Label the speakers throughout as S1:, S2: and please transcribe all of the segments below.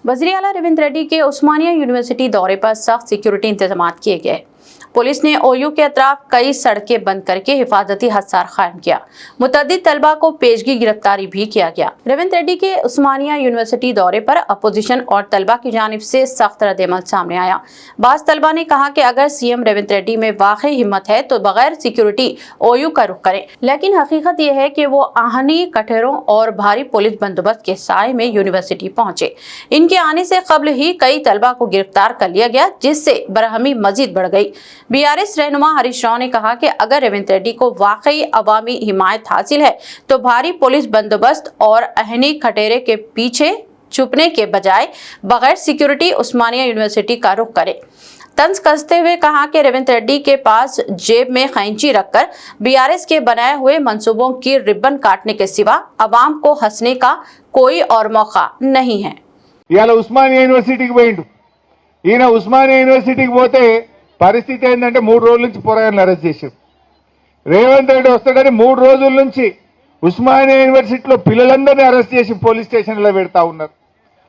S1: वज़ीर आला रेवंत रेड्डी के उस्मानिया यूनिवर्सिटी दौरे पर सख्त सिक्योरिटी इंतजाम किए गए। पुलिस ने ओयू के अतराफ कई सड़कें बंद करके हिफाजती हसार कायम किया। मुतअद्दिद तलबा को पेशगी गिरफ्तारी भी किया गया। रेवंत रेड्डी के उस्मानिया यूनिवर्सिटी दौरे पर अपोजिशन और तलबा की जानिब से सख्त रद्द-ए-अमल सामने आया। बाज़ तलबा ने कहा कि अगर सीएम रेवंत रेड्डी में वाकई हिम्मत है तो बगैर सिक्योरिटी ओयू का रुख करें, लेकिन हकीकत यह है कि वो आहनी कटहरों और भारी पुलिस बंदोबस्त के साए में यूनिवर्सिटी पहुंचे। इनके आने से कबल ही कई तलबा को गिरफ्तार कर लिया गया, जिससे बरहमी मजीद बढ़ गई। बीआरएस रहनुमा हरीश राव ने कहा कि अगर रेवंत रेड्डी को वाकई अवामी हिमायत हासिल है तो भारी पुलिस बंदोबस्त और अहनी खटेरे के पीछे छुपने के बजाय बगैर सिक्योरिटी उस्मानिया यूनिवर्सिटी का रुख करे। तंज कसते हुए कहा कि रेवंत रेड्डी के पास जेब में खैंची रखकर बीआरएस के बनाए हुए मंसूबों की रिबन काटने के सिवा अवाम को हंसने का कोई और मौका नहीं है।
S2: उस्मानिया यूनिवर्सिटी उस्मानिया यूनिवर्सिटी పరిస్థితి ఏంటంటే 3 రోజుల నుంచి పోరాగాలను అరెస్ట్ చేశారు। రేవంత్ రెడ్డి వస్తాడని 3 రోజుల నుంచి ఉస్మానియా యూనివర్సిటీలో పిల్లలందరినీ అరెస్ట్ చేసి పోలీస్ స్టేషన్లో పెడతా ఉన్నారు।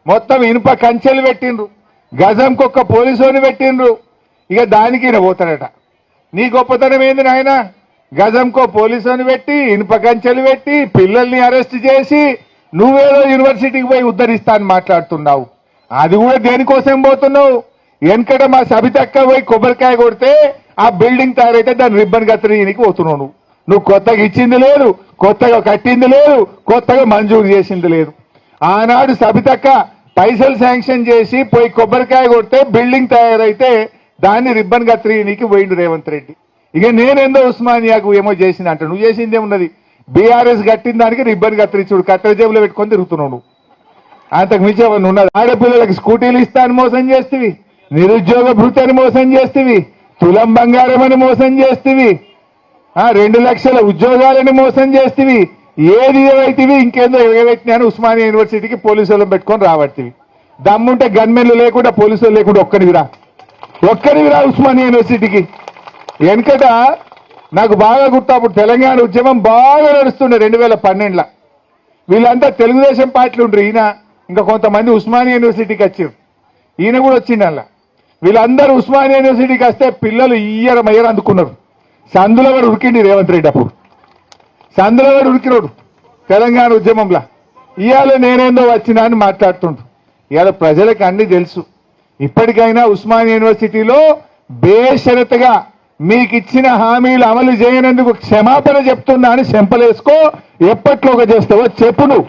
S2: మొత్తం ఇనుప కంచెలు పెట్టిండ్రు, గజంకొక్క పోలీసుని పెట్టిండ్రు। ఇక దానికి ఈయన పోతాడట। నీ గొప్పతనం ఏంది నాయన? గజంకో పోలీసుని పెట్టి ఇనుప కంచెలు పెట్టి పిల్లల్ని అరెస్ట్ చేసి నువ్వేదో యూనివర్సిటీకి పోయి ఉద్ధరిస్తా అని మాట్లాడుతున్నావు। అది కూడా దేనికోసం పోతున్నావు? వెనకట మా సబితక్క పోయి కొబ్బరికాయ కొడితే ఆ బిల్డింగ్ తయారైతే దాని రిబ్బన్ కత్తిరీనికి పోతున్నావు। నువ్వు కొత్తగా ఇచ్చింది లేదు, కొత్తగా కట్టింది లేదు, కొత్తగా మంజూరు చేసింది లేదు। ఆనాడు సబితక్క పైసలు శాంక్షన్ చేసి పోయి కొబ్బరికాయ కొడితే బిల్డింగ్ తయారైతే దాన్ని రిబ్బన్ కత్తిరీనికి పోయిండు రేవంత్ రెడ్డి। ఇక నేనేందో ఉస్మానియాకు ఏమో చేసింది అంట, నువ్వు చేసింది ఏమున్నది? బీఆర్ఎస్ కట్టిన దానికి రిబ్బన్ కత్తిరించుడు కత్తెర జేబులో పెట్టుకొని తిరుగుతున్నావు। అంతకు మించి ఏమన్నా ఉన్నది? ఆడపిల్లలకు స్కూటీలు ఇస్తాను మోసం చేస్తేవి, నిరుద్యోగ భృతిని మోసం చేస్తేవి, తులం బంగారం అని మోసం చేస్తేవి, 2 లక్షల ఉద్యోగాలని మోసం చేస్తేవి, ఏది ఏవైతేవి ఇంకేందో ఎగబెట్టినాను ఉస్మానియా యూనివర్సిటీకి పోలీసులను పెట్టుకొని రాబట్టివి। దమ్ముంటే గన్మెన్లు లేకుండా పోలీసులు లేకుండా ఒక్కరివిరా ఉస్మానియా యూనివర్సిటీకి। వెనకట నాకు బాగా గుర్తు, అప్పుడు తెలంగాణ ఉద్యమం బాగా నడుస్తుండే 2012లో। వీళ్ళంతా తెలుగుదేశం పార్టీలు ఉండ్రు, ఈయన ఇంకా కొంతమంది ఉస్మానియా యూనివర్సిటీకి వచ్చారు, ఈయన కూడా వచ్చింది అలా। వీళ్ళందరూ ఉస్మానియా యూనివర్సిటీకి వస్తే పిల్లలు మయ్యర అందుకున్నారు। సందులో కూడా ఉరికిండి రేవంత్ రెడ్డి, అప్పుడు సందులో కూడా ఉరికినోడు తెలంగాణ ఉద్యమంలో। ఇవాళ నేనేందో వచ్చినా అని మాట్లాడుతుండ్రు। ఇవాళ ప్రజలకు అన్ని తెలుసు। ఇప్పటికైనా ఉస్మానియా యూనివర్సిటీలో బేషరతుగా మీకు ఇచ్చిన హామీలు అమలు చేయనందుకు క్షమాపణ చెప్తున్నా అని చెంపలేసుకో। ఎప్పట్లోగా చేస్తావో చెప్పు నువ్వు।